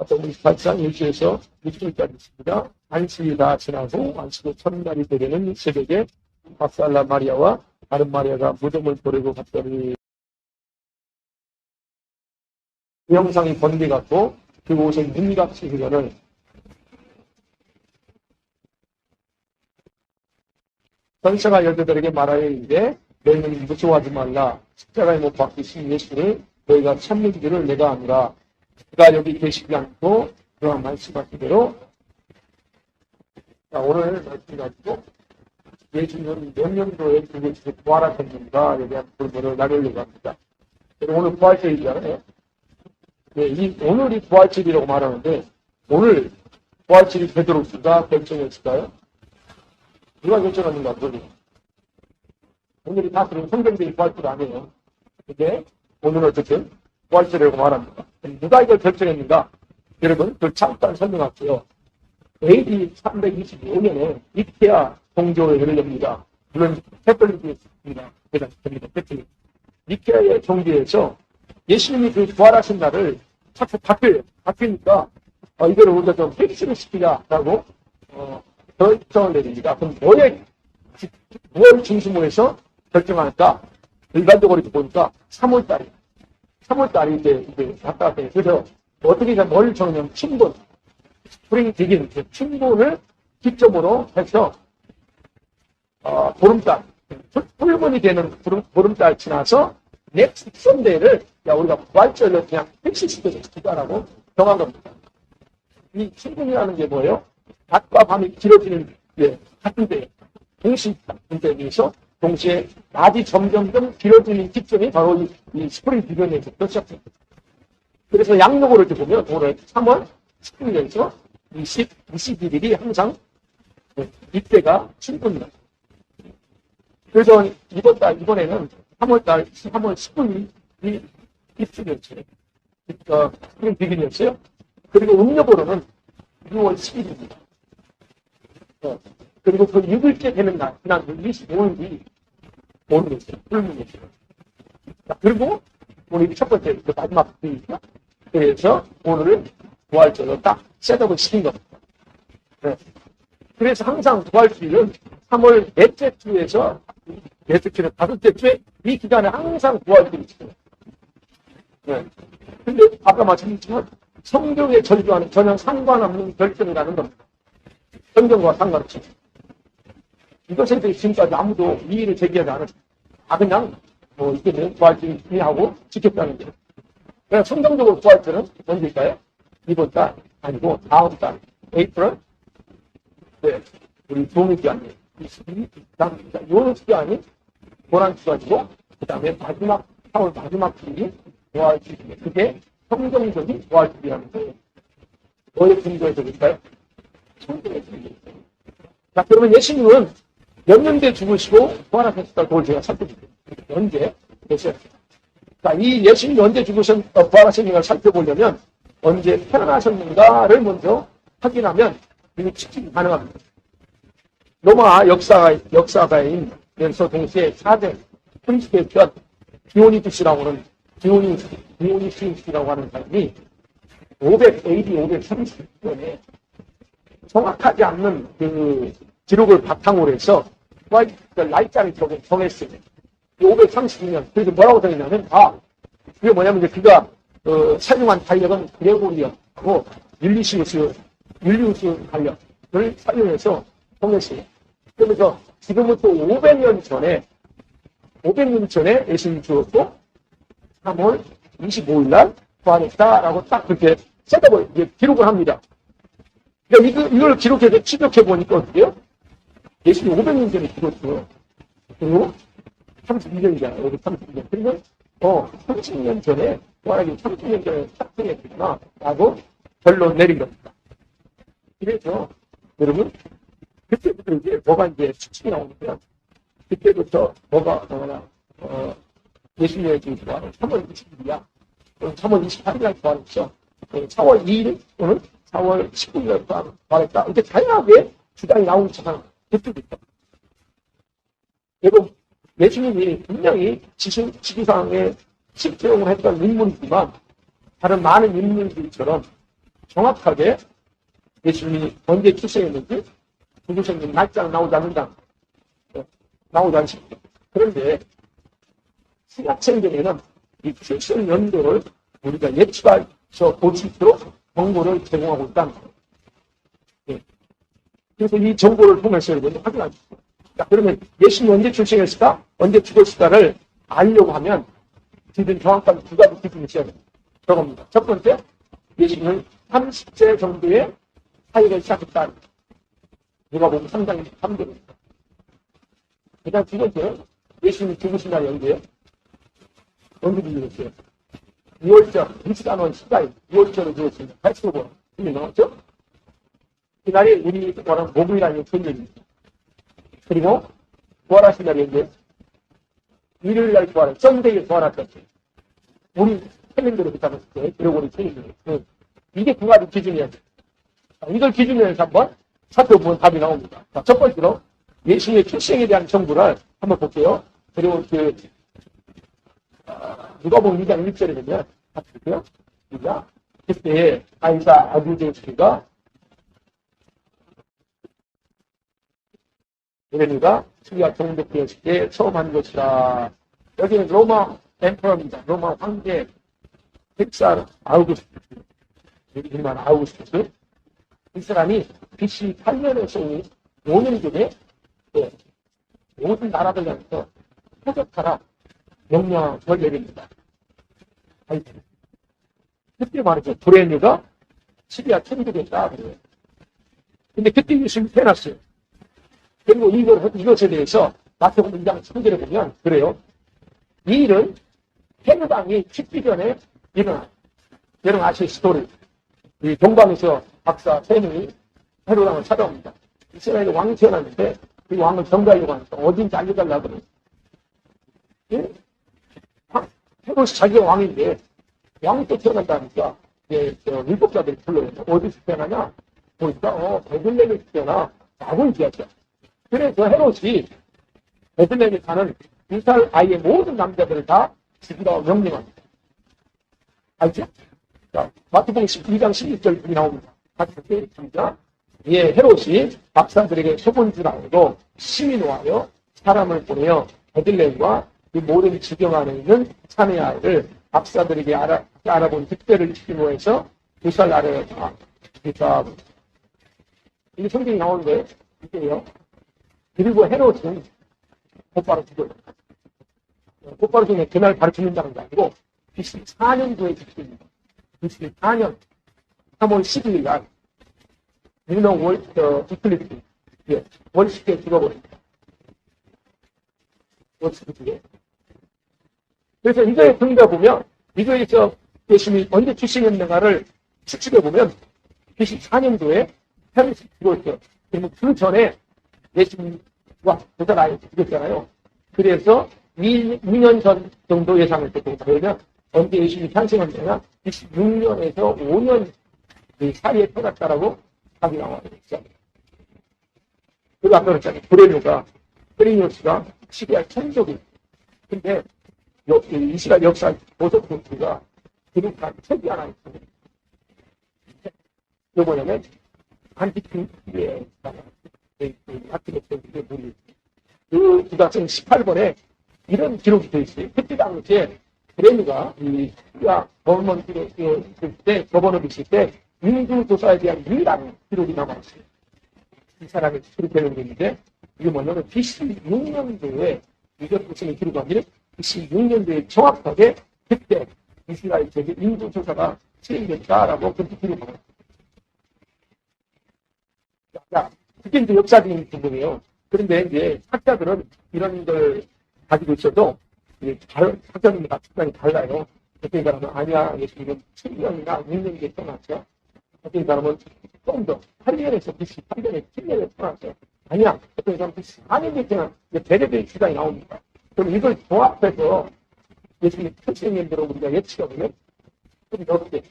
우리 발상 1주에서 6주까지 있습니다. 안식이 다 지나고 안식의 첫날이 되려는 새벽에 박살나 마리아와 다른 마리아가 무덤을 보려고 갔더니 그 형상이 번개 같고 그 옷은 눈같이 그려는 선생아 열대들에게 말하여 이르되 너희는 무서워하지 말라. 십자가에 못 박히신 예수를 너희가 찾는 줄을 내가 아노라. 그가 여기 계시지 않고 그러한 말씀하신 대로 오늘 말씀 가지고 예수는 몇 년도에 그것을 부활하셨는가에 대한 질문을 나누려고 합니다. 오늘 부활절이잖아요. 네, 오늘이 부활절이라고 말하는데 오늘 부활절이 되도록 누가 결정했을까요? 누가 결정했는가 모르겠어요. 오늘이 다 그런 성경들이 부활절 아니에요. 근데 오늘은 어쨌든 부활절이라고 말합니다. 누가 이걸 결정했는가? 여러분, 그 잠깐 설명할게요. AD 325년에 니케아 공조에 열립니다. 물론 캐톨릭입니다. 됩니다. 캐톨릭. 니케아의 종교에서 예수님이 그 부활하신 날을 자꾸 바뀌니까 이걸 우리가 좀 획시를 시키자라고 결정을 내립니다. 그럼 뭘 중심으로 해서 결정할까? 일반적으로 보니까 3월달이 이제 갔다 왔더니 그래서 어떻게 뭘 정하냐면 춘분, 스프링 디긴, 춘분을 기점으로 해서 보름달, 풀문이 되는 보름달 지나서 넥스트 선데이를 우리가 부활절로 그냥 획시시켜주자라고 정한 겁니다. 이 춘분이라는 게 뭐예요? 낮과 밤이 길어지는 같은 데에 동시에서 동시에 낮이 점점점 길어지는 기점이 바로 이 스프링 디건에서부터 시작됩니다. 그래서 양력으로 이렇게 보면 오늘 3월 10일에서 21일이 항상 이때가 춘분이다. 그래서 이번에는 3월 10일이 입술이었어요. 그러니까 스프링 디건이었어요. 그리고 음력으로는 6월 10일입니다. 그리고 그 6일째 되는 날, 지난 25일이 오늘이었어요. 풀문이었어요. 그리고 오늘이 첫 번째, 그 마지막 주일이니까. 그래서 오늘은 부활절로 딱 셋업을 시킨 겁니다. 네. 그래서 항상 부활주일은 3월 넷째 주에서 넷째 주는 다섯째 주에 이 기간에 항상 부활주일이 있어요. 네. 근데 아까 말씀드렸지만 성경에 절주하는 전혀 상관없는 결정이라는 겁니다. 성경과 상관없이. 이것에 대해 지금까지 아무도 이의를 제기하지 않았어요. 그냥, 이게는 부활주의하고 지켰다는 거예요. 그냥 성경적으로 부활주는 언제일까요? 이번 달, 아니고 다음 달, 에이프럴? 네. 우리 종일기간이에요. 22, 요 기간이 고난주가지고, 그 다음에 4월 마지막 주일이 부활주의예요. 그게 성경적인 부활주의라는 거예요. 뭐의 근거에서 그럴까요? 성경의 근거에서. 자, 그러면 예수님은 몇 년대 죽으시고 부활하셨다. 그걸 제가 살펴볼게요. 언제? 됐어요. 자, 이 예수님이 언제 부활하셨는가를 살펴보려면 언제 태어나셨는가를 먼저 확인하면 이게 측정이 가능합니다. 로마 역사가이면서 동시에 4대 프린스페이션 디오니투스라고 하는 디오니시우스라고 하는 사람이 500 AD 530년에 정확하지 않는 그 기록을 바탕으로 해서 날짜를 정했어요. 532년. 그래서 뭐라고 정했냐면, 그게 뭐냐면, 그가, 사용한 달력은 그레고리하고 율리우스 달력을 사용해서 정했어요. 그러면서 지금부터 500년 전에 예수님 죽었고, 3월 25일 날 부활했다라고 딱 그렇게 셋업을 기록을 합니다. 그러니까 이걸 기록해서 추적해보니까 어때요? 예수님 500년 전에 죽었어요. 그리고 32년이잖아요. 여기 32년. 그러면, 30년 전에, 부활하기 30년 전에 착생했구나, 라고 결론 내린 겁니다. 그래서, 여러분, 그때부터 이제 뭐가 이제 추측이 나오니까, 그때부터 뭐가, 예수님의 부활은 3월 20일이야. 3월 28일날 부활했죠. 4월 2일 또는 4월 19일날 부활했다. 이렇게 다양하게 주장이 나오기 시작합니다. 그때부터. 여러분, 예수님이 분명히 지구상에 실제용을 했던 인물이지만, 다른 많은 인물들처럼 정확하게 예수님이 언제 출생했는지 죽으셨는지 날짜는 나오지 않는다. 나오지 않습니다. 그런데 신약성경에는 이 출생 연도를 우리가 예측해서 볼 수 있도록 정보를 제공하고 있다는 거예요. 예. 그래서 이 정보를 통해서 여러분이 확인하십시오. 그러면 예수님이 언제 출생했을까? 언제 죽었을까를 알려고 하면 지금 정확한 두 가지 기준이 있어야 됩니다. 저겁니다. 첫 번째, 예수님은 30세 정도의 사역을 시작했다. 누가복음 3장 3절입니다. 그다음 두 번째, 예수님이 죽으신 날이 언제예요? 언제 죽으셨어요? 6월절, 미시간원 14일, 6월절에 죽었습니다. 85번. 이미 나왔죠? 그날이 우리 말하는 목요일이라는 천일입니다. 그리고 부활하신 날이 언제? 일요일 날 부활한, 썬데이에 부활하셨어요. 우리 캘린더로 기타봤을 때, 그리고리 캘린더로. 이게 두 가지 기준이야. 이걸 기준으로 해서 한번 살펴보면 답이 나옵니다. 자, 첫 번째로 예수님의 출생에 대한 정보를 한번 볼게요. 그리고 누가복음 2장 1절에 보면 같이 볼게요. 우리가 그때 아이사 아구제스가 이러니까 수리가 정복되었을 때 처음 한 것이다. 여기는 로마 엠퍼입니다. 로마 황제 텍살 아우구스투스. 이름만 아우구스투스. 이 사람이 BC 8년에서 5년 전에 모든 나라들 향해서 포격하라 명령을 내립니다. 그때 말이죠. 브레니가 시리아 천국이었다. 그래요. 근데 그때 예수님이 태어났어요. 그리고 이것에 대해서 마태복음 2장 3절에 보면 그래요. 이 일은 헤롯 왕이 죽기 전에 일어난 여러분 아시는 스토리. 이 동방에서 박사 3명이 헤롯왕을 찾아옵니다. 이스라엘 왕이 태어났는데 그 왕을 정가하려고 하니까 어딘지 알려달라고 그래요. 예? 헤롯이 자기가 왕인데 왕이 또 태어난다니까 율법자들이 불러요. 어디서 태어나냐? 보니까 베들레헴에서 태어나 라고 얘기하죠. 그래서 헤롯이 베들레헴에 사는 이스라엘 아이의 모든 남자들을 다 죽이라고 명령합니다. 알죠? 자, 마태복음 2장 11절이 나옵니다. 같이 읽습니다. 예, 헤롯이 박사들에게 속은 줄 알고 시민화하여 사람을 보내어 베들레헴과 그 모든 지경 안에 있는 사내 아이를 박사들에게 알아본 득대를 시키노해서 2살 아래였다. 그러니까 이게 성경이 나오는데 이게요. 그리고 헤롯은 곧바로 죽어요. 곧바로 죽으면 그날 바로 죽는다는 게 아니고 BC 4년도에 죽습니다. BC 4년 3월 12일 날 유명 이클립스 월시에 죽어버립니다. 월시에. 그래서 이거에 등다 보면 이거에서 예수님이 언제 출생했는가를 추측해 보면 BC 4년도에 헤롯이 죽었죠. 그러면 그 전에 예수님과 두살 아이 죽였잖아요. 그래서 2년 전 정도 예상을 했고 그러면 언제 예수님이 탄생했느냐 26년에서 5년 사이에 태어났다라고 답이 나와요. 그리고 아까 그랬잖아요. 브레니오스가 시리아 천족이. 근데 이스라엘 역사 보석 공주가 기록한 책이 하나 있습니다. 이게 뭐냐면 안티크리스의 아티크리스의 물이 그 구다성 18번에 이런 기록이 되어 있어요. 그때 당시에 브레니가 이 시리아 거버넌트 때 거버너를 있을 때 민주조사에 대한 유일한 기록이 남아있어요. 이 사람이 기록되는 게 있는데 이게 뭐냐면 BC 6년도에 이것 무슨 기록하기를 BC 6년도에 정확하게 그때 이스라엘 지역의 인구조사가 진행됐다라고 그렇게 기록합니다. 자, 그게 이제 역사적인 부분이에요. 그런데 이제 학자들은 이런 걸 가지고 있어도 학자들마다 특별히 달라요. 어떤 사람은 아니야, 예수님은 7년이나 6년 뒤에 태어났죠. 어떤 사람은 조금 더 8년에서 BC 8년에 7년에 태어났죠. 아니야, 어떤 사람은 BC 4년 뒤에 태어났죠. 대대적인 주장이 나옵니다. 그럼 이걸 조합해서 예수님 출생년대로 우리가 예측해보면 좀 넓게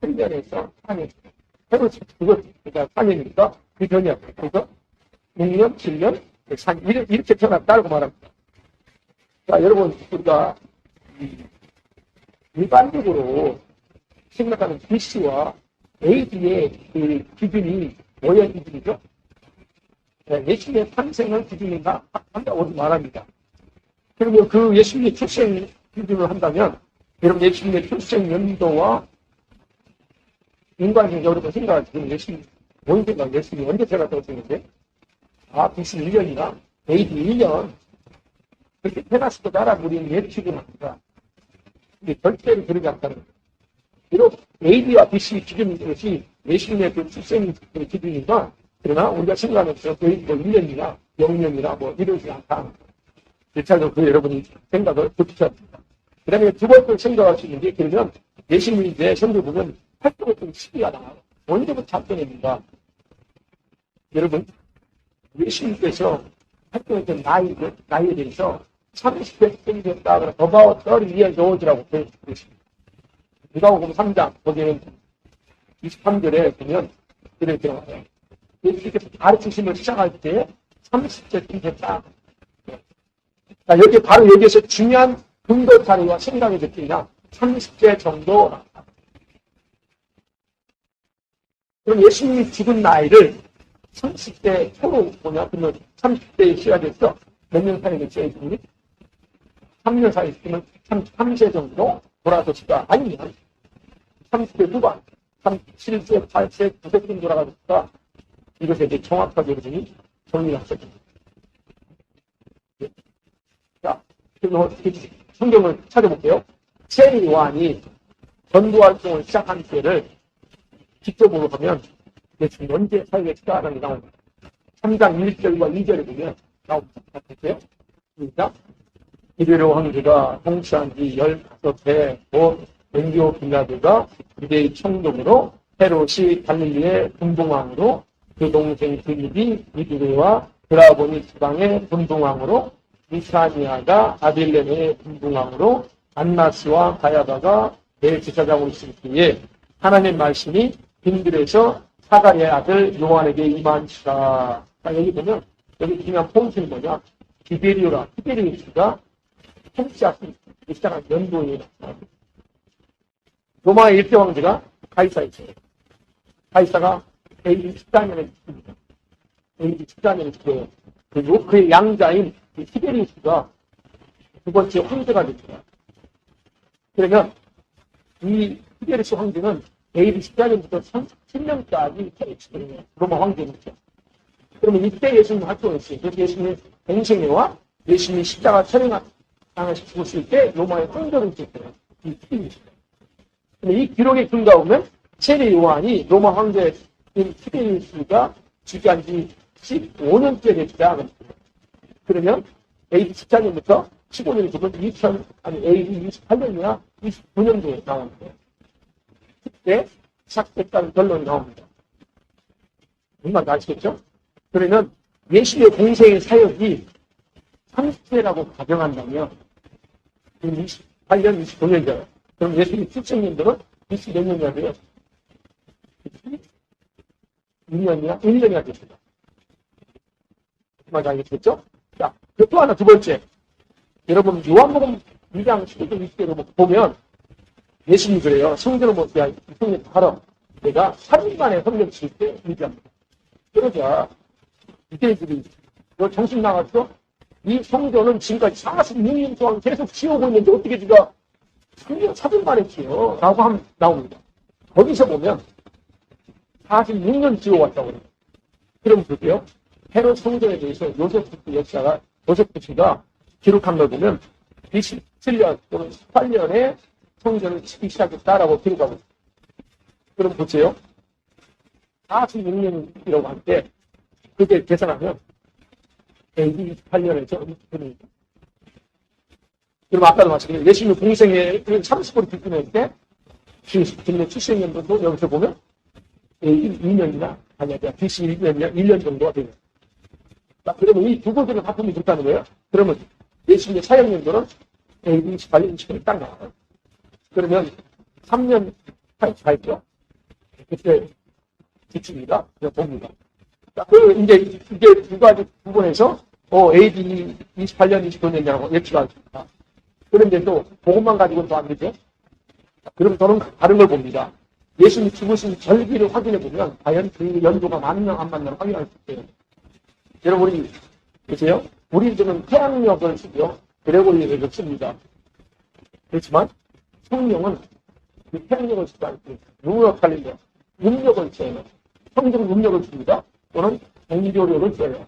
7년에서 4년 헤롯이 그러니까 4년이니까 그 전이야. 그래서 6년, 7년, 4년 이렇게 태어났다고 말합니다. 자, 여러분 우리가 일반적으로 생각하는 BC와 AD의 그 기준이 뭐의 기준이죠? 예수님의 탄생을 기준인가 한다고 말합니다. 그러면 그 예수님의 출생 기준을 한다면, 여러분 예수님의 출생 연도와 인간이 여러분 생각하시면 예수님, 언제가 예수님이 언제 태어났다고 생각해? BC 1년이나 AD 1년. 그렇게 태어났을 거다라고 우리는 예측을 합니다. 근데 절대로 그러지 않다는 거예요. 비록 AD와 BC 기준인 것이 예수님의 그 출생 기준이지만, 그러나 우리가 생각하는 것은 거의 뭐 1년이나 0년이나 뭐 이러지 않다. 일차적으로 그 여러분이 생각을 붙이셔야 합니다. 그 다음에 두 번째 생각할 수 있는 게, 그러면 예수님이 이제 성경 보면 활동했던 시기가 나와요. 언제부터 활동했는가? 여러분, 예수님께서 활동했던 나이에 대해서 30대 됐다. 그래서 about 30 years old라고 되어 있습니다. 누가복음 3장, 거기에는 23절에 보면 이렇게 나와요. 예수님께서 가르치심을 시작할 때 30세쯤 됐다. 자, 여기 바로 여기에서 중요한 근거 자료와 생각이 듣기냐 30세 정도. 그럼 예수님이 죽은 나이를 30대 초로 보냐? 그러면 30대에 시작해서 몇 년 사이에 됐죠, 예수님이? 3년 사이에 있으면 33세 정도 돌아서시다. 아니면 30대 후반, 37세, 8세, 9세쯤 돌아가니까 이것에 이제 정확하게 여러분이 정리를 하셨죠. 자, 그럼 성경을 찾아볼게요. 세리 요한이 전도 활동을 시작한 때를 직접으로 보면 예수님 언제 사역에 시작하는 게 나옵니다. 3장 1절과 2절에 보면 나옵니다. 볼게요. 시작. 히베로 황제가 통치한 지 15해 곧 벤디오 빌라도가 유대의 총독으로 헤롯이 갈릴리의 분봉왕으로 그 동생 빌립이 이두레와 드라보니 지방의 분봉왕으로 미사니아가 아빌레네의 분봉왕으로 안나스와 가야바가 대제사장으로 있을 때에 하나님의 말씀이 빈들에서 사가랴의 아들 요한에게 임한시라. 여기 보면 여기 중요한 포인트는 뭐냐? 티베리우스가 통치하기 시작한 연도에 로마의 1대 왕제가 가이사였어요. 가이사가 AD 14년에 죽습니다. AD 14년에 죽어요. 그리고 그의 양자인 티베리우스가 두 번째 황제가 됐어요. 그러면 이 티베리우스 황제는 AD 14년부터 37년까지 통치했거든요. 로마 황제였죠. 그러면 이때 예수님 활동했어요. 그래서 예수님의 공생애와 예수님이 십자가 천행당하시 죽었을 때 로마의 황제를 있었어요. 이 티베리우스. 이 기록의 근거 보면 세례 요한이 로마 황제인 티베리우스가 즉위한 지 15년째 됐다. 그러면 AD 14년부터 15년이 되면 AD 28년이나 29년도에 나옵니다. 그때 시작됐다는 결론이 나옵니다. 정말 아시겠죠? 그러면 예수의 공생의 사역이 30세라고 가정한다면 28년, 29년이잖아요. 그럼 예수님 출생년도는 20몇 년이나 돼요? 2년이나 1년이나 됐습니다. 정말 알겠죠? 자, 또 하나 두 번째. 여러분, 요한복음 2장 12절 20절을 보면 예수님이 그래요. 성전을 못 야, 성전 하러 내가 3일 만에 성전 칠 때 유지합니다. 그러자 이때들이 너 정신 나갔어? 이 성전은 지금까지 46년 동안 계속 치우고 있는데 어떻게 네가 3일 만에 치워? 라고 나옵니다. 거기서 보면 46년 지어왔다고 해요. 그럼 볼게요. 헤롯 성전에 대해서 요세프 역사가, 요세프 씨가 기록한 걸 보면 27년 또는 18년에 성전을 치기 시작했다라고 기록하고 있어요. 그럼 보세요. 46년이라고 할 때, 그게 계산하면 AD 28년에서 20년입니다. 그럼 아까도 마찬가지로 예수님 공생에 30% 비판할 때, 주님의 출생년도도 여기서 보면 AD 2년이나, 아니야, BC 1년 정도가 되는 거예요. 그러면 이 두 가지를 바꾸면 좋다는 거예요. 그러면 예수님의 사역년도는 AD 28년, 20년이 딱 나와요. 그러면 3년 차이죠. 그때 기축입니다. 봅니다. 이제 이게 두 가지 부분에서 AD 28년, 29년이라고 예측하겠습니다. 그런데 또 그것만 가지고는 또 안 되죠. 그럼 저는 다른 걸 봅니다. 예수님이 죽으신 절기를 확인해 보면 과연 그 연도가 맞나 안 맞나 확인할 수 있어요. 여러분, 우리 보세요. 우리들은 태양력을 쓰고요. 그레고리를 씁니다. 그렇지만 성령은 그 태양력을 쓰지 않고 루너 칼린더, 음력을 써요. 성경 음력을 씁니다. 또는 공교료를 써요.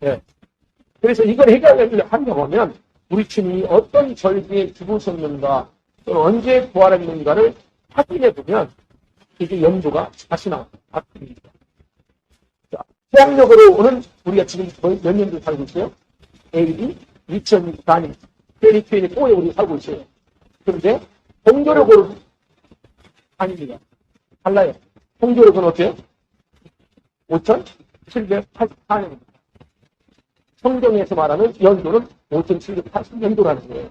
네. 그래서 이걸 해결하려고 하면 우리 주님이 어떤 절기에 죽으셨는가 또는 언제 부활했는가를 확인해 보면 이게 연도가 다시 바뀝니다. 자, 태양력으로는 우리가 지금 몇 년도 살고 있어요? AD 2004년, 2024에 우리 살고 있어요. 그런데 공교력으로 아닙니다. 달라요. 공교력은 어때요? 5784년입니다. 성경에서 말하는 연도는 5780년도라는 거예요.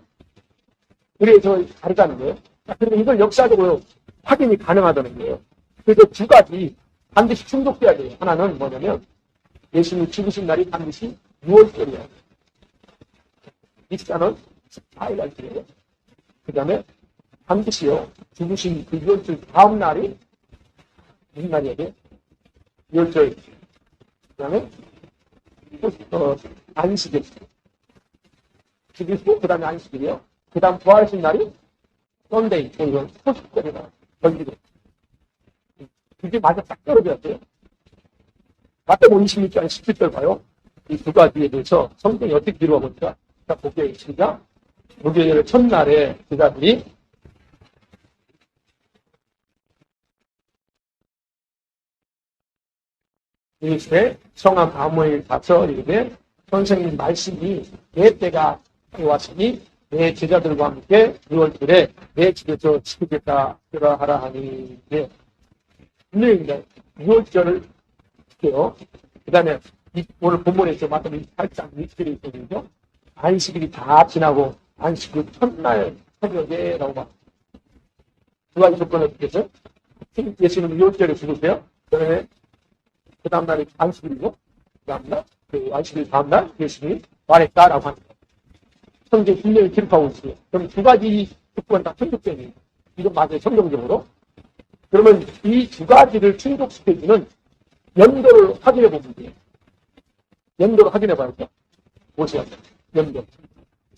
그래서 다르다는 거예요. 그런데 이걸 역사적으로 확인이 가능하다는 거예요. 그래서 두 가지 반드시 충족돼야 돼요. 하나는 뭐냐면 예수님이 죽으신 날이 반드시 6월절이에요. 이스라는 14일 날이에요. 그 다음에 반드시요. 죽으신 그 6월절 다음 날이 무슨 날이에요? 6월절. 그 다음에 안식일. 죽으시고 그 다음에 안식일이요. 그 다음 부활하신 날이 썬데이. 이건 소식거리나 전기도. 그게 맞아 딱 떨어져야 돼요. 마태복음 26장 17절 봐요. 이 두 가지에 대해서 성경이 어떻게 기록하고 있을까? 자, 보게 있습니다. 목요일 첫날에 제자들이 이르시되 성함 아무엘 가서 이르되 선생님 말씀이 내 때가 왔으니 내 제자들과 함께 6월절에 내 집에서 지키겠다 하라 하니 네. 분명히 6월절을 지켜요. 그 다음에 오늘 본문에서 마태복음 8장 20절에 있거든요. 안식일이 다 지나고 안식일 첫날 새벽에 라고 막 두 가지 조건을 듣겠어요. 예수님은 6월절에 죽으세요. 그 다음날이 안식일이고 그 다음날 그 안식일 다음날 예수님이 말했다라고 합니다. 성경 분명히 기록하고 있어요. 그럼 두 가지 조건 다 충족되니 이건 맞아요. 성경적으로. 그러면 이 두 가지를 충족시켜주는 연도를 확인해 보면 돼요. 연도를 확인해 봐야죠. 보세요. 연도.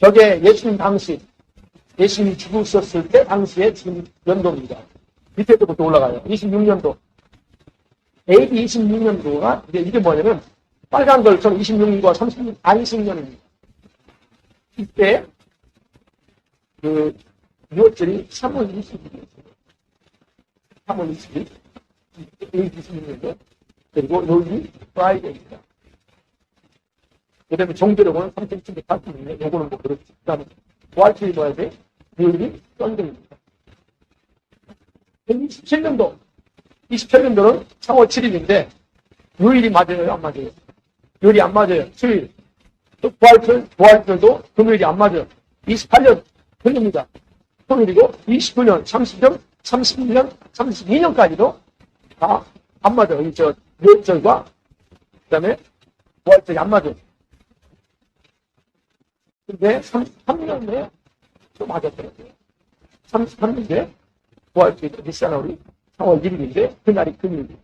저게 예수님 당시, 예수님이 죽으셨을 때 당시에 지금 연도입니다. 밑에 때부터 올라가요. 26년도. AD 26년도가, 이게 뭐냐면, 빨간 걸처럼 26년과 30년, 안식년입니다. 이때, 6월절이 3월 20일이에요. 3월 20일. AD 26년도. 그리고 여기 프라이데이입니다. 그 다음에 종교력은 3780년에 요거는 뭐 그렇지. 그 다음에 부활절이 뭐야 돼? 요일이 썬데이입니다. 27년도. 27년도는 4월 7일인데 요일이 맞아요? 안 맞아요? 요일이 안 맞아요. 수요일. 또 부활절도 금요일이 안 맞아요. 28년 흘립니다. 토요일이고 29년, 30년, 31년, 32년까지도 다 안 맞아요. 묘절과 그 다음에 부활절이 안 맞아요. 근데 33년 내에 또 맞았더라고요. 33년 내에 부활절이 미사나우리 4월 1일인데 그날이 금요일.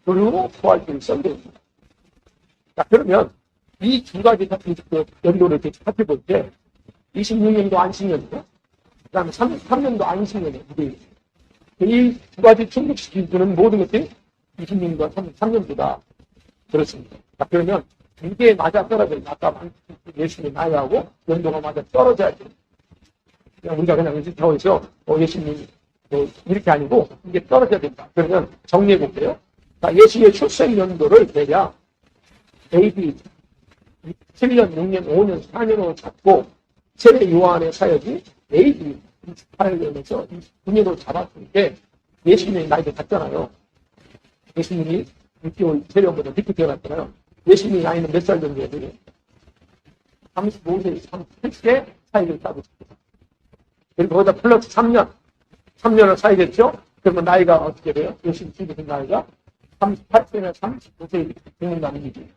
그리고 부활절이 썬데이입니다. 자, 그러면 이 두 가지 연도를 살펴볼 때 26년도 안식년이고 그 다음에 33년도 안식년이에요. 이 두 가지 충족시키는 모든 것들이 26년과 33년보다 그렇습니다. 자, 그러면 이게 맞아 떨어져요. 아까 예수님 나이하고 연도가 맞아 떨어져야 돼요. 그냥 우리가 그냥 타워에서 예수님 이렇게 아니고 이게 떨어져야 된다. 그러면 정리해 볼게요. 자, 예수의 출생 연도를 대략 AD 7년, 6년, 5년, 4년으로 잡고 세례 요한의 사역이 AD 28년에서 29년으로 잡았을 때 예수님의 나이도 같잖아요. 예수님이 6개월 세례원보다 늦게 태어났잖아요. 예수님의 나이는 몇 살 정도예요? 35세, 37세 사이를 따고 있습니다. 그리고 거기다 플러스 3년. 3년을 사이겠죠? 그러면 나이가 어떻게 돼요? 예수님 죽으신 나이가 38세나 39세 되는다는 얘기예요.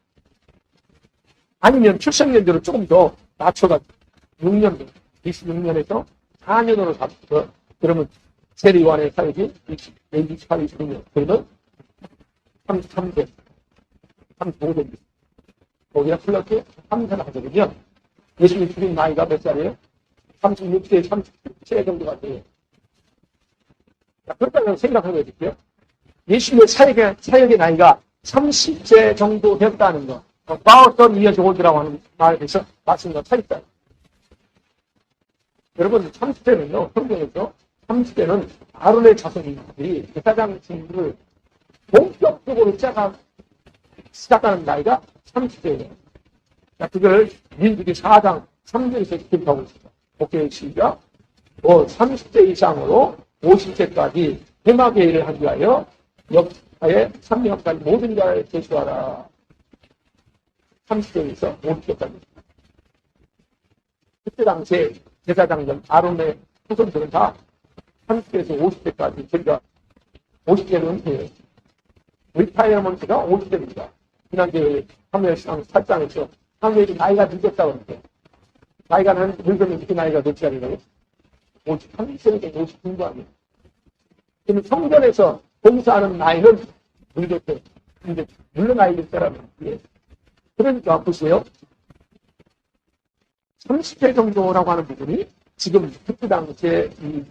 아니면 출생연도를 조금 더 낮춰가지고 6년도, 26년에서 4년으로 잡고 그러면 세리완의 사역이 28년, 그러면 33세, 35세입니다. 거기가 플러스 3세를 하거든요. 예수님 죽인 나이가 몇 살이에요? 36세, 37세 정도가 돼요. 자, 그렇다면 생각해 보십시오. 예수님의 사역의 나이가 30세 정도 됐다는 거. About 30 years old라고 하는 말에서 말씀과 차이다. 여러분, 30세는요, 성경에서 30세는 아론의 자손들이 제사장 친구를 본격적으로 시작하는 나이가 30세예요. 자, 그걸 민수기 4장 3절에서 기록하고 있습니다. 오케이, 시작. 30세 이상으로 50세까지 해마게 일을 하기 위하여 역사에 3년까지 모든 자를 제수하라. 30세에서 50세까지. 그때 당시에 제사장들, 아론의 후손들은 다 30세에서 50세까지, 그러니까 50세는 은퇴예요. 리타이어먼트가 50세입니다. 지난주에 사무엘상 8장에서 사무엘이 나이가 늦었다고 그랬어요. 나이가 늙으면 그 나이가 몇 살이라고요? 53세니까 50도 아니에요. 그럼 성전에서 봉사하는 나이는 늙었어요. 근데 물러나야 될 사람은 예. 그러니까 보세요. 30세 정도라고 하는 부분이 지금 그때 당시에 이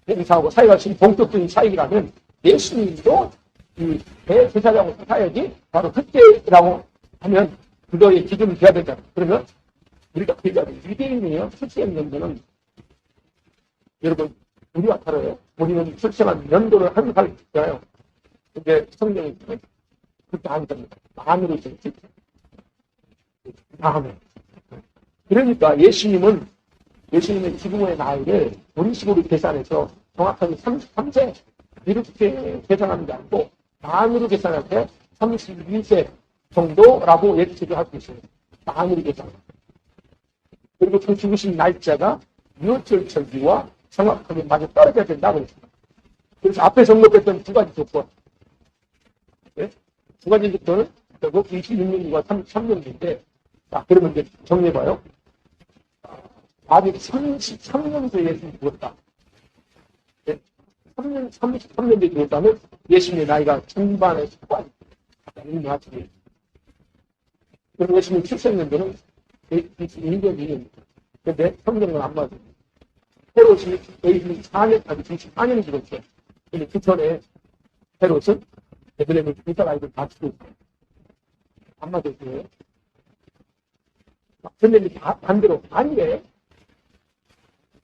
봉사하고 사회가 지금 본격적인 사역이라면 예수님도 이 대제사장 사역이 바로 그때라고 하면 그거의 기준이 돼야 되잖아요. 그러면 우리가 얘기하는 유대인이에요. 출생 연도는 여러분 우리가 다르요. 우리는 출생한 연도를 한살 있잖아요. 근데 성경이 그렇게 안 됩니다. 만으로 있어요. 다음에. 그러니까 예수님의 지금의 나이를 우리식으로 계산해서 정확하게 33세 이렇게 계산하는 게 아니고 만으로 계산할 때 32세 정도라고 예측을 할 수 있어요. 만으로 계산. 그리고 그 죽으신 날짜가 유월절기와 정확하게 맞아 떨어져야 된다고 했습니다. 그래서 앞에 언급했던 두 가지 조건. 네? 두 가지 조건은 결국 26년과 33년인데, 자, 그러면 이제 정리해봐요. 아직 33년도에 예수님이 죽었다. 네? 33년도에 죽었다면 예수님의 나이가 중반에 초반. 그리고 예수님 출생연도는 21년입니다. 근데 성경은 안 맞아요. 헤롯이 예수님 4년까지 24년이 죽었어요. 근데 그 전에 헤롯은 베들레헴을 이스라엘 아이들 다 죽고 있어요. 안 맞았어요. 근데 반대로 아니래.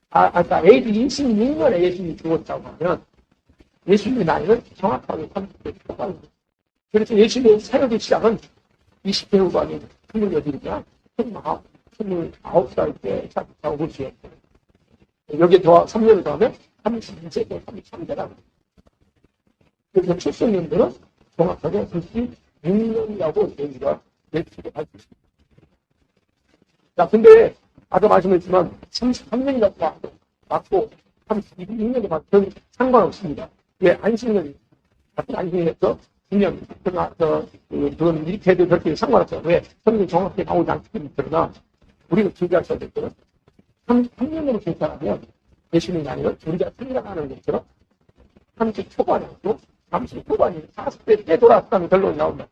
아까 AD 26년에 예수님이 죽었다고 하면 예수님의 나이는 정확하게 30대 초반입니다. 그래서 예수님의 사역의 시작은 20대 후반인 28이니까 29살 때 시작했다고 볼 수 있어요. 여기에 더 3년을 더하면 32세, 33세라고. 그래서 출생연도는 정확하게 96년이라고 저희가 예측을 할 수 있습니다. 자, 근데 아까 말씀했지만 33년이라고 맞고 32년이 맞든 상관없습니다. 왜 안식년이 같은 안식년에서 2년 그건 이렇게 해도 그렇게 상관없어요. 왜? 성경이 정확히 나오지 않기 때문에 그러나 우리가 준비할 수 있는 것은 33년으로 계산하면 예수님이 아니라 우리가 생각하는 것처럼 30 초반이었고 30 초반이 40대 때 돌아왔다는 결론이 나온다.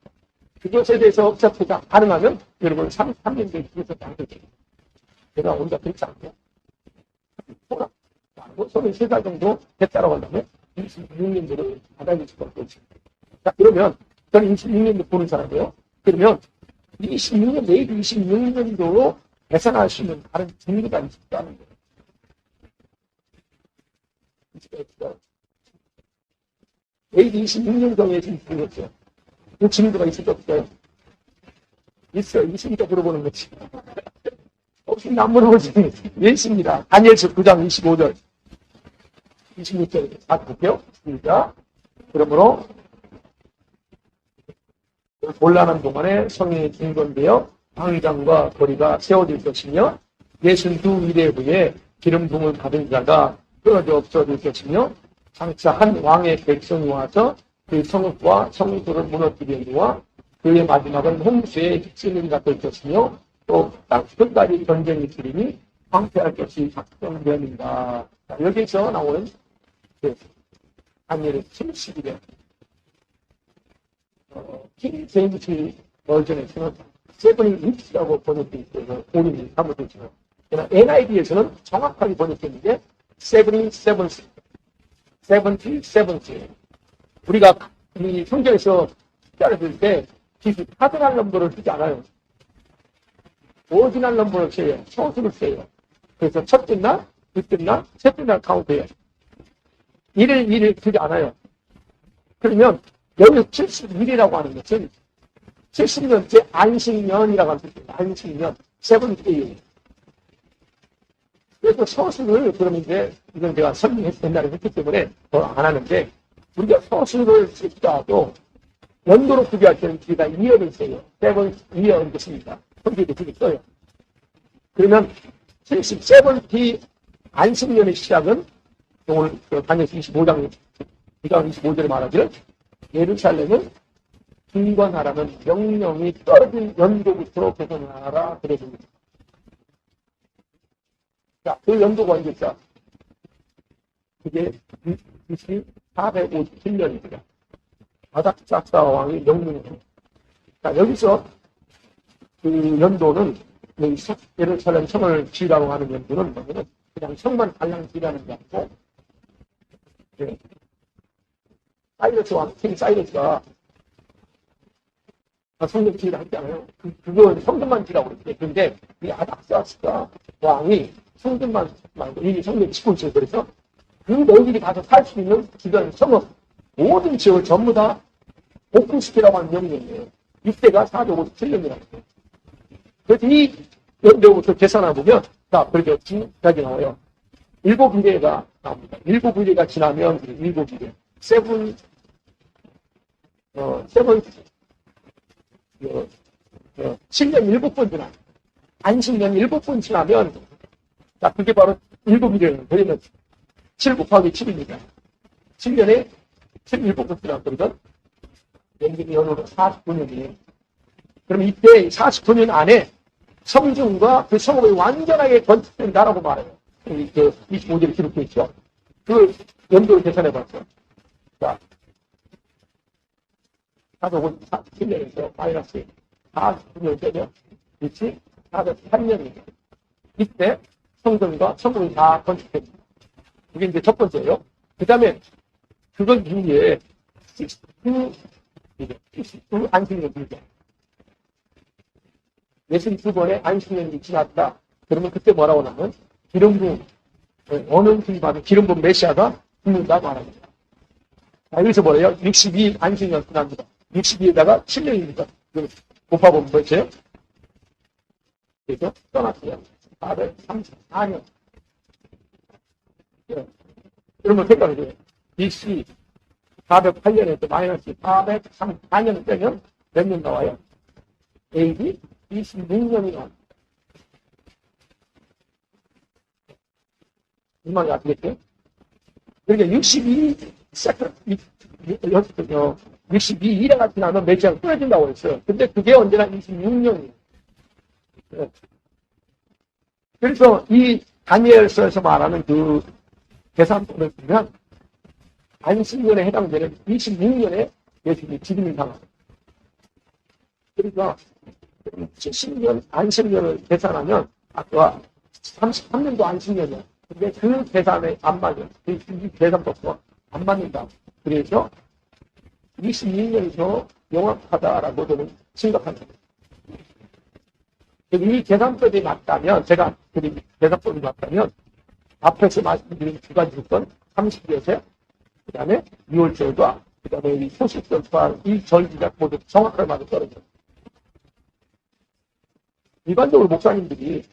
그것에 대해서 업체가 가능하면 여러분 33년도에 죽었지 않겠죠. 제가 우리가 그렇지 않고 33살 정도 됐다라고 한다면 26년도를 받아들일 수가 없겠죠. 자, 그러면 저는 26년도 보는 사람이에요. 그러면 26년, 내일 26년도로 계산할 수 있는 다른 증거가 있다는 거예요. 내일 26년도에 지금 죽었어요. 그 증거가 있을 수 없어요. 있어요. 있으니까 물어보는 거지. 없으면 안 물어보지. 예, 있습니다. 다니엘서 9장 25절. 26절. 다 볼게요. 시작. 그러므로 곤란한 동안에 성령이 증거되어 방장과 거리가 세워질 것이며 62일에 후에 기름 부음을 받은 자가 끊어져 없어질 것이며 장차 한 왕의 백성이 와서 그 성읍과 성소를 무너뜨리려니와 그의 마지막은 홍수의 찌르기가 될 것이며 또 땅 끝까지 전쟁이 있으리니 황폐할 것이 작정되는다. 여기서 나오는 다니엘 70일에 킹 제임스 버전에서는 세븐 립스라고 번역되어 있어요. 본인이 잘못했지만. 그러나 NIV에서는 정확하게 번역된 게 세븐이 세븐스, 세븐티 세븐스. 우리가 이 성경에서 숫자를 들 때 카드널 넘버를 쓰지 않아요. 오리지널 넘버를 써요. 소수를 써요. 그래서 첫째 날, 둘째 날, 셋째 날 카운트해요. 일을 쓰지 않아요. 그러면 여기서 71이라고 하는 것은 70년째 안식년이라고 하는 뜻이에요. 안식년, 세븐데이. 그래서 서술을 그러면 이제 이건 제가 설명해서 옛날에 했기 때문에 더 안 하는데 우리가 서술을 쓰더라도 연도로 구비할 때는 우리가 2열을 써요. 세븐 2열 이렇게 씁니다. 성경에 그렇게 써요. 그러면 70 안식년의 시작은 오늘 다니엘 25장 25절에 말하기를 예루살렘은 중건하라는 명령이 떨어진 연도부터 개선하라 그래줍니다. 자, 그 연도가 언제죠? 그게 BC 457년입니다. 아닥삭사 왕이 명령입니다. 자, 여기서 그 연도는 예루살렘 성을 지으라고 하는 연도는 뭐냐면 그냥 성만 달랑 지으라는 게 아니고 사이러스 왕, 킹 사이러스가 성전 지으라 했잖아요. 그거 성전만 지으라고 그랬대. 근데 이 아닥사스가 왕이 성전만 말고 이미 성전 짓고 있어요. 그래서 그 너희들이 가서 살 수 있는 주변 성읍 모든 지역을 전부 다 복구시키라고 하는 명령이에요. 이때가 457년이라고 해요. 그래서 이 연도부터 계산해보면 자, 그렇게 지금까지 나와요. 7일가 나옵니다. 7일가 지나면 7일. 세븐 7년 7번 지나 안식년 7번 지나면 자, 그게 바로 7일이에요. 그러면 7 곱하기 7입니다. 7년에 7번 지났거든. 연기기 연으로 49년이에요. 그럼 이때 49년 안에 성중과 그 성읍이 완전하게 건축된다라고 말해요. 이렇게 25절에 기록되어 있죠. 그 연도를 계산해봤죠. 자, 457년에서 마이너스 49년 되면 그렇지? 408년입니다. 이때 성전과 성읍이 다 건축됩니다. 그게 이제 첫 번째예요. 그 다음에 그건 이후에 69 안식년이죠. 62번의 안식년이 지났다. 그러면 그때 뭐라고 하냐면 기름부음, 어느 받은 기름부음 메시아가 죽는다 말합니다. 자, 여기서 뭐래요? 62 안식년 지납니다. 62에다가 7년입니다. 곱하보면 뭐죠? 그래서 떠났어요. 434년. 네. 그러면 생각해요. BC 408년에서 마이너스 434년 빼면 몇 년 나와요? AD 26년이 나와요. 이 말이 아시겠죠? 그러니까 62일에 지나면 매치가 끊어진다고 했어요. 근데 그게 언제나 26년이에요. 네. 그래서 이 다니엘서에서 말하는 그 계산법을 보면 안식년에 해당되는 26년에 예수님이 죽임을 당합니다. 그러니까 70년 안식년을 계산하면 아까 33년도 안식년이야. 근데 그 계산에 안 맞아요. 그 계산법과 안 맞는다. 그래서 26년이 더 명확하다라고 저는 생각합니다. 이 계산법이 맞다면, 제가 드린 계산법이 맞다면, 앞에서 말씀드린 두 가지 조건, 30일에, 그 다음에 6월절과, 그 다음에 이 소식절과 이 절기가 모두 정확하게 맞아 떨어져요. 일반적으로 목사님들이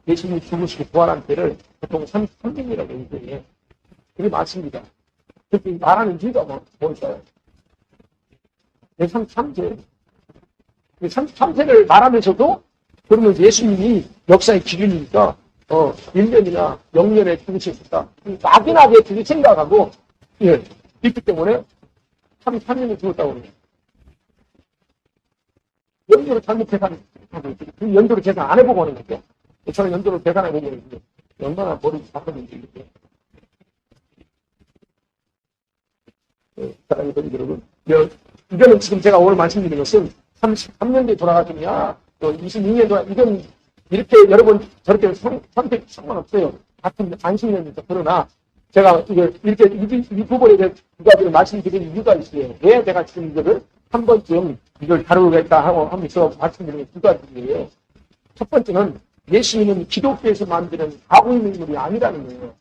예수님이 죽으시고 부활한 때를 보통 33일이라고 얘기해요. 그게 맞습니다. 그렇게 말하는 이유가 뭘까요? 33세. 33세를 말하면서도 그러면 예수님이 역사의 기준이니까 1년이나 0년에 죽으셨다. 막연하게 그렇게 생각하고 있기 때문에 33년에 죽었다고 그래요. 연도를 잘못 계산하고 그 연도를 계산 안 해보고 하는 거죠. 저는 연도를 계산해보고 있는데 얼마나 머리 바꿨는지 이렇게. 사랑하는 여러분, 이거는 지금 제가 오늘 말씀드린 것은 33년 뒤에 돌아가시냐, 또 22년 돌아, 이건 이렇게 여러 번 저렇게 선택 상관없어요. 같은 안식년이죠. 그러나 제가 이렇게 이 부분에 대해 두 가지를 말씀드리는 이유가 있어요. 왜 내가 지금 이거를 한 번쯤 이걸 다루겠다 하면서 말씀드리는 두 가지예요. 첫 번째는 예수님은 기독교에서 만드는 과거 인물이 아니라는 거예요.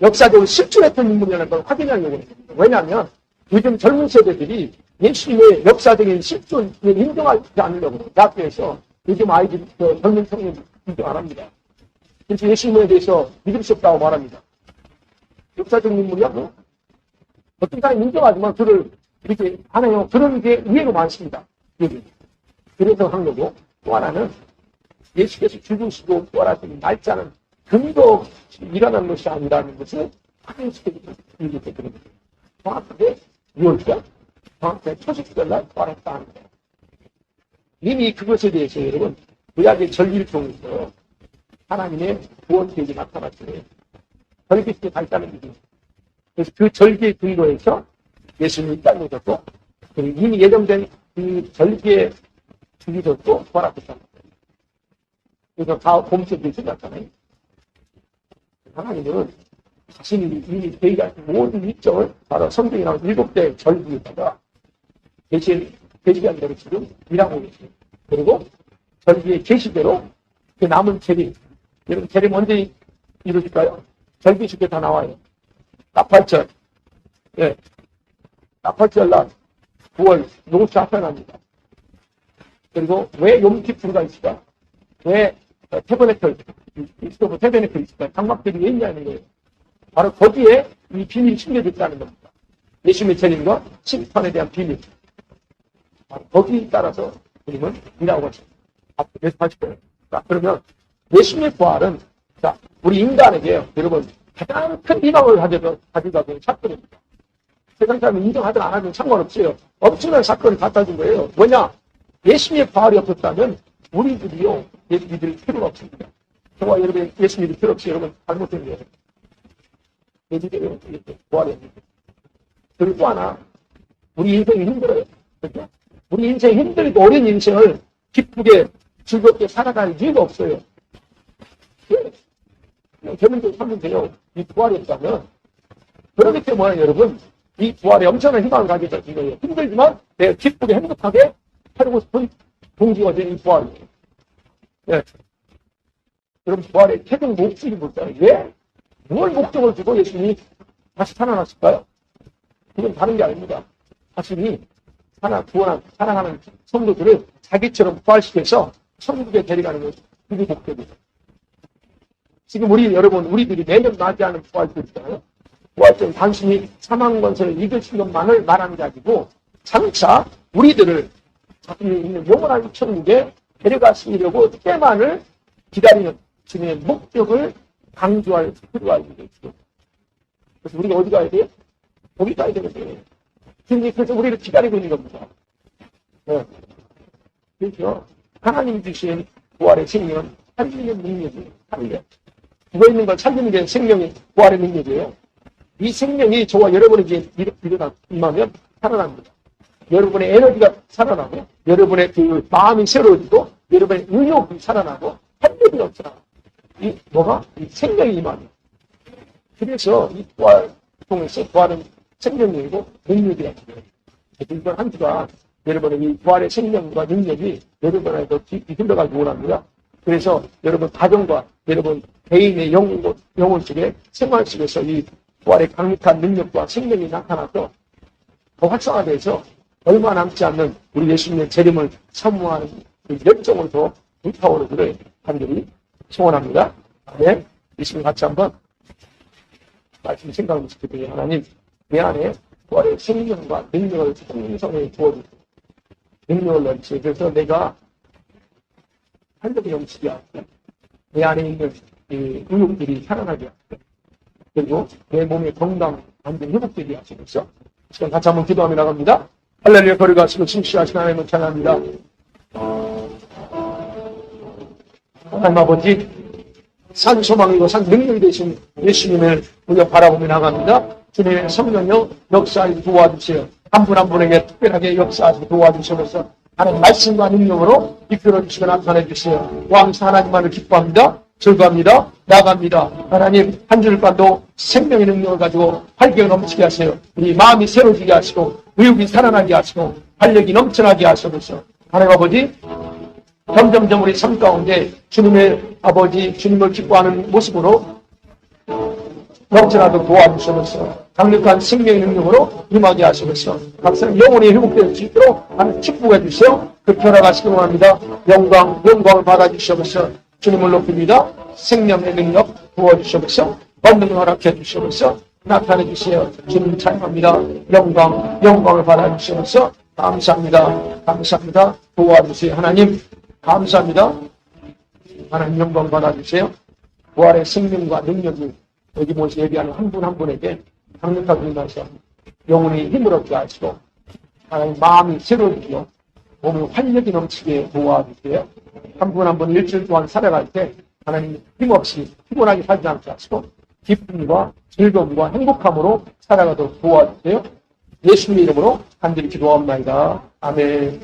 역사적으로 실존했던 인물이라는 걸 확인하려고 해요. 왜냐하면 요즘 젊은 세대들이 예수님의 역사적인 실존을 인정하지 않으려고 해요. 대학교에서 요즘 아이들, 젊은 청년들 인정 안 합니다. 그래서 예수님에 대해서 믿을 수 없다고 말합니다. 역사적인 인물이야? 뭐? 어떤 사람이 인정하지만 그를 이렇게 안 해요. 그런 게 의외로 많습니다. 요즘. 그래서 한 거고, 또 하나는 예수께서 죽으시고 부활하신 날짜는 근거 없이 일어난 것이 아니라는 것을 확인시켜주는 일이 되거든요. 정확하게 6월달, 정확하게 초식절날 부활했다 하는 거예요. 이미 그것에 대해서 여러분, 구약의 절기를 통해서 하나님의 구원 계획이 나타났어요. 절기시대 발달을 믿습니다. 그래서 그 절기의 근거에서 예수님이 땅에 오셨고, 그리고 이미 예정된 그 절기에 죽이셨고 부활하셨다는 거예요. 그래서 다 봄새들이 생겼잖아요. 하나님은 자신이 이미 계획하신 모든 일정을 바로 성경에 나온 7대 절기에다가 계시한 대로 지금 일하고 계세요. 그리고 절기의 계시대로 그 남은 재림, 여러분 재림 언제 이루어질까요? 절기 쉽게 다 나와요. 나팔절, 예, 나팔절 날 9월 노수 앞에 납니다. 그리고 왜 욤키프가 있을까? 왜 태버네클, 이스토브 태버네클 있을까? 장막들이 왜 있냐는 거예요. 바로 거기에 이 비밀이 숨겨졌다는 겁니다. 예수님의 재림과 심판에 대한 비밀. 바로 거기에 따라서 우리는 일하고 있습니다. 앞으로 계속하실 거예요. 자, 그러면 예수님의 부활은, 자, 우리 인간에게 여러분 가장 큰 희망을 가져가고 사건입니다. 세상 사람이 인정하든 안 하든 상관없어요. 엄청난 사건을 갖다 준 거예요. 뭐냐? 예수님의 부활이 없었다면 우리들이요, 예수 믿을 필요가 없습니다. 저와 여러분 예수 믿을 필요 없이 여러분 잘못된 거예요. 예수님의 부활이 없습니다. 그리고 또 하나, 우리 인생이 힘들어요. 그렇죠? 우리 인생이 힘들고 어린 인생을 기쁘게 즐겁게 살아갈 이유가 없어요. 결론적으로 살면 돼요. 이 부활이 없다면. 그렇기 때문에 여러분, 이 부활에 엄청난 희망을 가지게 된 거예요. 힘들지만 내가 기쁘게 행복하게 살고 싶은 동기가 된 이 부활이에요. 네. 그럼 부활의 최종 목적이 뭘까요? 왜? 뭘 목적을 두고 예수님이 다시 살아났을까요? 그건 다른 게 아닙니다. 자신이 사랑하는 성도들을 자기처럼 부활시켜서 천국에 데려가는 것이 그게 목적이에요. 지금 우리들이 매년 맞이하는 부활절 있잖아요. 부활절은 단순히 사망 권세를 이기신 것만을 말하는 게 아니고 장차 우리들을 자신이 있는 영원한 천국에 데려가시려고 때만을 기다리는 주님의 목적을 강조할 필요가 있는 거죠. 그래서 우리가 어디 가야 돼요? 거기 가야 되는데 주님이 그래서 우리를 기다리고 있는 겁니다. 네. 그렇죠. 하나님이 주신 부활의 생명은 살리는 능력이에요. 살려. 죽어있는 걸 살리는 게 생명이 부활의 능력이에요. 이 생명이 저와 여러분에게 임하면 살아납니다. 여러분의 에너지가 살아나고 여러분의 그 마음이 새로워지고 여러분의 의욕이 살아나고 활력이 넘쳐나고 이 뭐가? 이 생명이 임합니다. 그래서 이 부활 통해서 부활은 생명력이고 능력이라는 거예요. 이번 한 주가 여러분의 이 부활의 생명과 능력이 여러분에게 깊이 흘러가기 원합니다. 그래서 여러분 가정과 여러분 개인의 영혼 속에 생활 속에서 이 부활의 강력한 능력과 생명이 나타나서 더 활성화돼서 얼마 남지 않는 우리 예수님의 재림을 사모하는 그 열정을 더 불타오르기를 간절히 소원합니다. 네, 예수님 같이 한번 말씀 생각을 시켜드려요. 하나님, 내 안에 부활의 생명과 능력을 성성에 부어주고 능력을 넘치게 그래서 내가 활력이 넘치게 하고 내 안에 있는 이 의욕들이 살아나게 하고 그리고 내 몸의 건강, 안전 회복되게 하시면서 시간 같이 한번 기도하며 나갑니다. 할렐루야 거리가시고 침시하신 하나님을 찬양합니다. 하나님 아버지 산 소망이고 산 능력이 되신 예수님을 우리가 바라보며 나갑니다. 주님의 성령여 역사에 도와주세요. 한 분 한 분에게 특별하게 역사하시고 도와주셔서 하나님 말씀과 능력으로 이끌어 주시고 나타내 주세요. 왕사 하나님만을 기뻐합니다. 즐거합니다. 나갑니다. 하나님 한 주일간도 생명의 능력을 가지고 활기가 넘치게 하세요. 우리 마음이 새로지게 하시고 의욕이 살아나게 하시고 활력이 넘쳐나게 하셔서 하나님 아버지 점점점 우리 삶 가운데 주님의 아버지 주님을 기뻐하는 모습으로 넘쳐나도록 도와주셔서 강력한 생명의 능력으로 임하게 하셔서 각 사람 영혼이 회복될 수 있도록 하나님 축복해 주세요. 그 변화가시기 원합니다. 영광을 받아주셔서 주님을 높입니다. 생명의 능력 도와주셔서 권능을 허락해 주셔서 나타내 주세요. 주님 찬양합니다. 영광을 받아주셔서 감사합니다. 도와주세요. 하나님 감사합니다. 하나님 영광 받아주세요. 부활의 생명과 능력이 여기 모시 예비하는 한 분 한 분에게 강력하게 임하셔 영혼이 힘을 얻게 하시고 하나님 마음이 새로워지고 몸이 활력이 넘치게 도와주세요. 한 분 한 분 일주일 동안 살아갈 때 하나님 힘없이 피곤하게 살지 않게 하시고 기쁨과 즐거움과 행복함으로 살아가도록 도와주세요. 예수님의 이름으로 간절히 기도합니다. 아멘.